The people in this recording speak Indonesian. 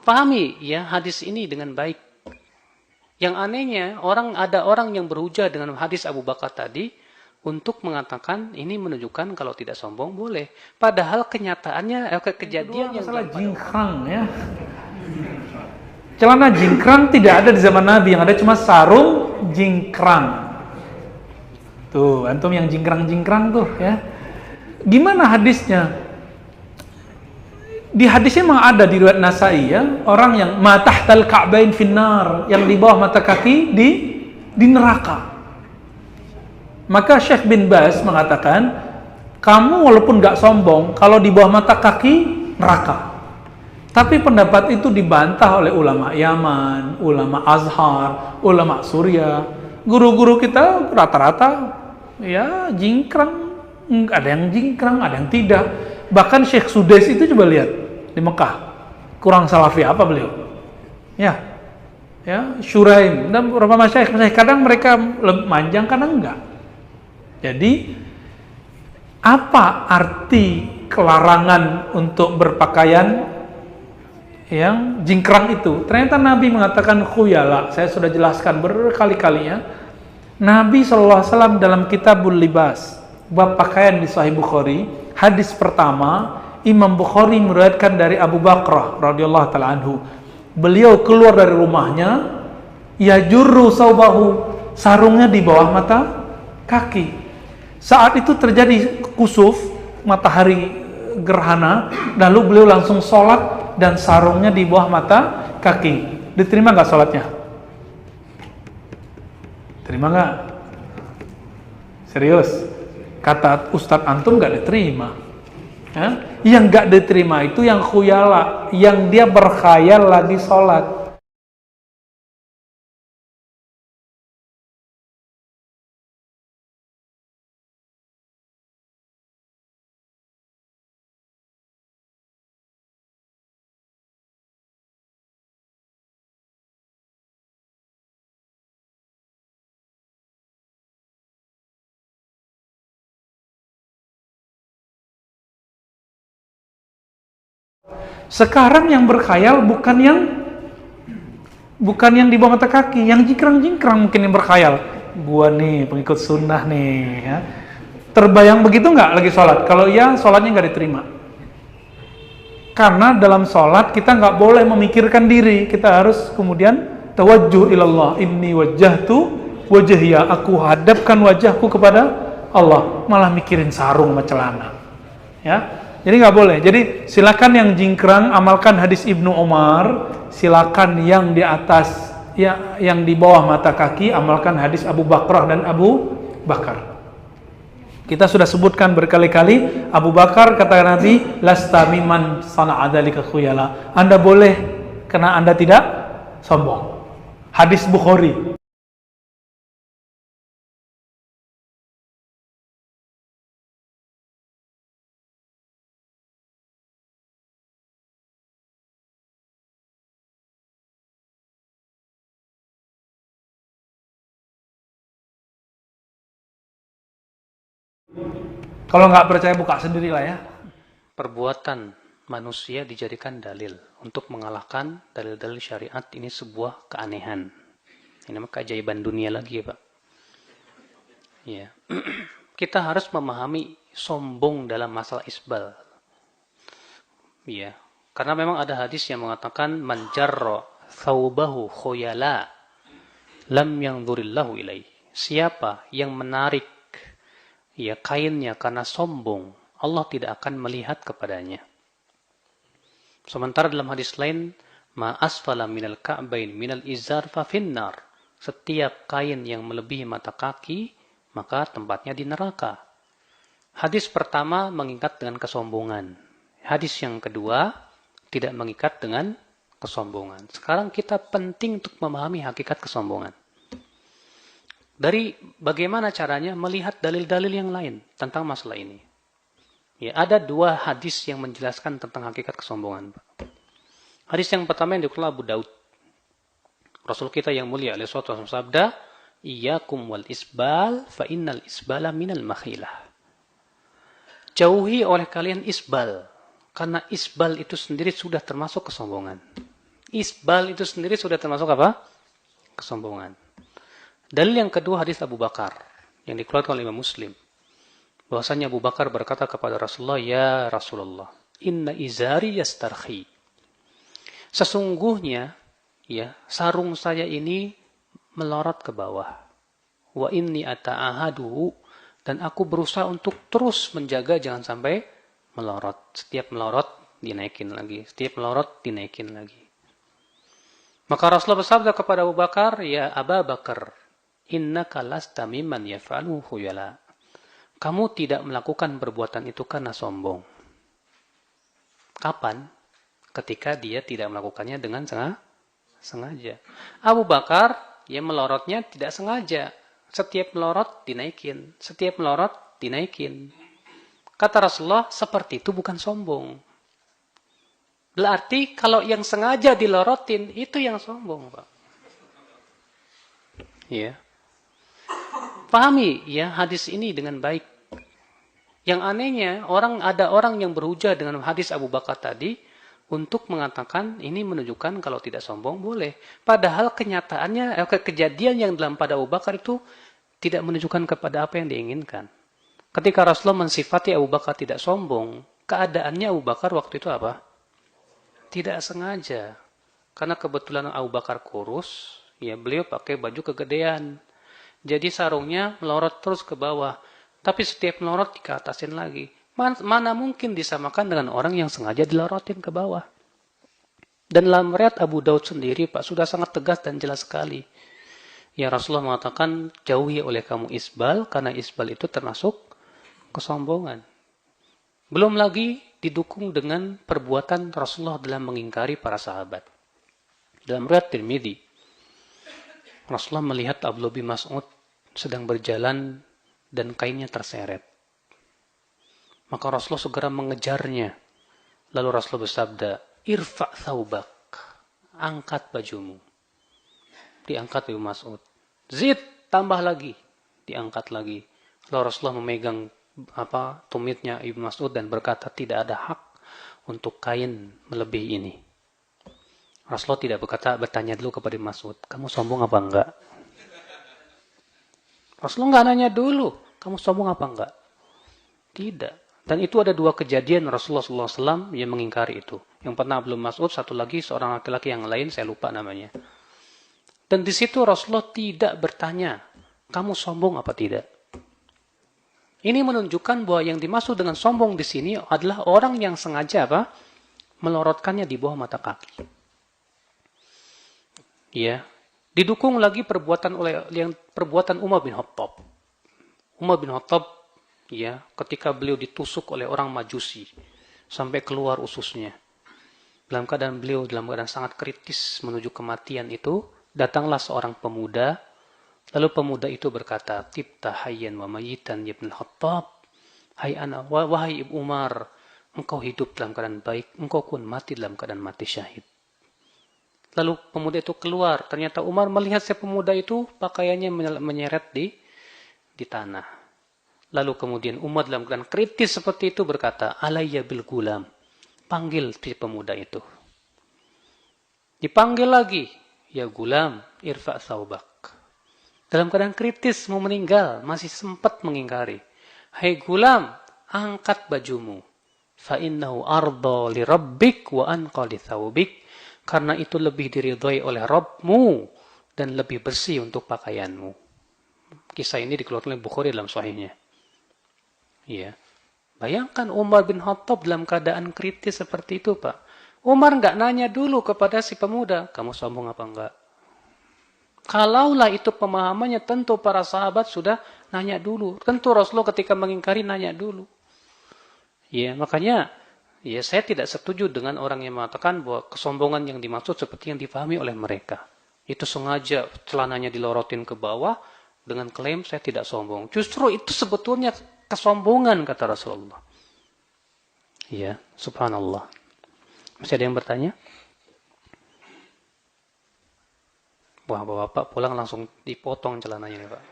Pahami ya hadis ini dengan baik. Yang anehnya, ada orang yang berhujah dengan hadis Abu Bakar tadi untuk mengatakan ini menunjukkan kalau tidak sombong boleh. Padahal kenyataannya, kejadian yang masalah jingkrang ya. Celana jingkrang tidak ada di zaman Nabi, yang ada cuma sarung jingkrang. Tuh, antum yang jingkrang-jingkrang tuh ya. Gimana hadisnya? Di hadisnya memang ada di riwayat Nasai ya, orang yang matahtal ka'bain finnar, yang di bawah mata kaki di neraka. Maka Syekh bin Baz mengatakan, kamu walaupun gak sombong, kalau di bawah mata kaki neraka. Tapi pendapat itu dibantah oleh ulama Yaman, ulama Azhar, ulama Suriah. Guru-guru kita rata-rata ya jingkrang, ada yang jingkrang, ada yang tidak. Bahkan Syekh Sudais itu coba lihat di Mekah, kurang salafi apa beliau? Ya, Syuraim dan beberapa masyayikh kadang mereka manjang, kadang enggak. Jadi apa arti kelarangan untuk berpakaian yang jingkrang itu? Ternyata Nabi mengatakan khuyala. Saya sudah jelaskan berkali-kalinya. Nabi SAW dalam Kitabul Libas, bab pakaian di Sahih Bukhari, hadis pertama Imam Bukhari meriwayatkan dari Abu Bakrah radhiyallahu taala anhu. Beliau keluar dari rumahnya, yajurru saubahu, sarungnya di bawah mata kaki. Saat itu terjadi kusuf, matahari gerhana, lalu beliau langsung sholat dan sarungnya di bawah mata kaki. Diterima nggak sholatnya? Terima nggak? Serius? Kata Ustadz antum nggak diterima. Ya? Yang nggak diterima itu yang khuyala, yang dia berkhayal lagi sholat. Sekarang yang berkhayal bukan yang di bawah mata kaki, yang jingkrang-jingkrang mungkin yang berkhayal. Gua nih pengikut sunnah nih ya. Terbayang begitu nggak lagi sholat? Kalau iya, sholatnya nggak diterima. Karena dalam sholat kita nggak boleh memikirkan diri, kita harus kemudian tawajjuh ilallah. Inni wajjahtu wajhiya, aku hadapkan wajahku kepada Allah. Malah mikirin sarung sama celana. Ya. Jadi nggak boleh. Jadi silakan yang jingkrang amalkan hadis Ibnu Umar, silakan yang di atas ya, yang di bawah mata kaki amalkan hadis Abu Bakrah dan Abu Bakar. Kita sudah sebutkan berkali-kali, Abu Bakar kata Nabi, lasta miman sana'a dzalika khuyala. Anda boleh karena Anda tidak sombong. Hadis Bukhari. Kalau nggak percaya buka sendiri lah ya. perbuatan manusia dijadikan dalil untuk mengalahkan dalil-dalil syariat. Ini sebuah keanehan. Ini namanya keajaiban dunia lagi ya Pak. Ya. Kita harus memahami sombong dalam masalah isbal. Ya. Karena memang ada hadis yang mengatakan man jarra thawbahu khuyala lam yanzurillahu ilaih. Siapa yang menarik ya kainnya karena sombong, Allah tidak akan melihat kepadanya. Sementara dalam hadis lain, ma asfala minal ka'bain minal izar fa finnar. Setiap kain yang melebihi mata kaki, maka tempatnya di neraka. Hadis pertama mengikat dengan kesombongan. Hadis yang kedua tidak mengikat dengan kesombongan. Sekarang kita penting untuk memahami hakikat kesombongan. Dari bagaimana caranya melihat dalil-dalil yang lain tentang masalah ini. Ya, ada dua hadis yang menjelaskan tentang hakikat kesombongan. Hadis yang pertama yang dikeluarkan Abu Daud. Rasul kita yang mulia alaihi wasallam sabda, "Iyyakum wal isbal fa innal isbala minal makhilah." Jauhi oleh kalian isbal, karena isbal itu sendiri sudah termasuk kesombongan. Isbal itu sendiri sudah termasuk apa? Kesombongan. Dalil yang kedua hadis Abu Bakar yang dikeluarkan oleh Imam Muslim. Bahwasanya Abu Bakar berkata kepada Rasulullah, "Ya Rasulullah, inna izari yastarhi." Sesungguhnya ya, sarung saya ini melorot ke bawah. Wa inni ata'ahadu, dan aku berusaha untuk terus menjaga jangan sampai melorot. Setiap melorot dinaikin lagi, setiap melorot dinaikin lagi. Maka Rasulullah bersabda kepada Abu Bakar, "Ya Aba Bakar, innaka lasta mimman yaf'alu khuyala." Kamu tidak melakukan perbuatan itu karena sombong. Kapan? Ketika dia tidak melakukannya dengan sengaja. Abu Bakar, ya melorotnya tidak sengaja. Setiap melorot dinaikin, setiap melorot dinaikin. Kata Rasulullah, seperti itu bukan sombong. Berarti kalau yang sengaja dilorotin, itu yang sombong, Pak. Ya. Pahami ya hadis ini dengan baik. Yang anehnya, ada orang yang berhujah dengan hadis Abu Bakar tadi untuk mengatakan ini menunjukkan kalau tidak sombong boleh. Padahal kenyataannya, kejadian yang dalam pada Abu Bakar itu tidak menunjukkan kepada apa yang diinginkan. Ketika Rasulullah mensifati Abu Bakar tidak sombong, keadaannya Abu Bakar waktu itu apa? Tidak sengaja. Karena kebetulan Abu Bakar kurus, ya beliau pakai baju kegedean. Jadi sarungnya melorot terus ke bawah. Tapi setiap melorot dikatasin lagi. Mana mungkin disamakan dengan orang yang sengaja dilorotin ke bawah. Dan dalam riwayat Abu Daud sendiri, Pak, sudah sangat tegas dan jelas sekali. Ya Rasulullah mengatakan, jauhi oleh kamu isbal, karena isbal itu termasuk kesombongan. Belum lagi didukung dengan perbuatan Rasulullah dalam mengingkari para sahabat. Dalam riwayat Tirmidzi, Rasulullah melihat Abdullah bin Mas'ud sedang berjalan dan kainnya terseret. Maka Rasulullah segera mengejarnya. Lalu Rasulullah bersabda, "Irfa' thawbak." Angkat bajumu. Diangkat Ibnu Mas'ud. Zid, tambah lagi. Diangkat lagi. Lalu Rasulullah memegang tumitnya Ibnu Mas'ud dan berkata, tidak ada hak untuk kain melebihi ini. Rasulullah tidak bertanya dulu kepada Ibnu Mas'ud, kamu sombong apa enggak? Rasulullah enggak nanya dulu, kamu sombong apa enggak? Tidak. Dan itu ada dua kejadian Rasulullah SAW yang mengingkari itu. Yang pernah belum Mas'ud, satu lagi seorang laki-laki yang lain, saya lupa namanya. Dan di situ Rasulullah tidak bertanya, kamu sombong apa tidak? Ini menunjukkan bahwa yang dimaksud dengan sombong di sini adalah orang yang sengaja melorotkannya di bawah mata kaki. Ya, didukung lagi perbuatan Umar bin Khattab. Umar bin Khattab, ya, ketika beliau ditusuk oleh orang Majusi sampai keluar ususnya. Dalam keadaan beliau dalam keadaan sangat kritis menuju kematian itu, datanglah seorang pemuda. Lalu pemuda itu berkata, "Tibta hayyan wa mayitan ya Ibn Khattab." Wahai Ibnu Umar, engkau hidup dalam keadaan baik, engkau pun mati dalam keadaan mati syahid. Lalu pemuda itu keluar. Ternyata Umar melihat si pemuda itu pakaiannya menyeret di tanah. Lalu kemudian Umar dalam keadaan kritis seperti itu berkata, "Alayya bil gulam." Panggil si pemuda itu. Dipanggil lagi, "Ya gulam, irfa' thawbak." Dalam keadaan kritis mau meninggal, masih sempat mengingkari. "Hai gulam, angkat bajumu. Fa innahu arda li rabbik wa anqa li thawbik." Karena itu lebih diridhai oleh Rabbmu dan lebih bersih untuk pakaianmu. Kisah ini dikeluarkan oleh Bukhari dalam sahihnya. Ya. Bayangkan Umar bin Khattab dalam keadaan kritis seperti itu, Pak. Umar enggak nanya dulu kepada si pemuda, kamu sombong apa enggak? Kalaulah itu pemahamannya, tentu para sahabat sudah nanya dulu. Tentu Rasulullah ketika mengingkari nanya dulu. Ya, makanya ya saya tidak setuju dengan orang yang mengatakan bahwa kesombongan yang dimaksud seperti yang dipahami oleh mereka. Itu sengaja celananya dilorotin ke bawah dengan klaim saya tidak sombong. Justru itu sebetulnya kesombongan kata Rasulullah. Ya, subhanallah. Masih ada yang bertanya? Wah, bapak pulang langsung dipotong celananya nih, Pak.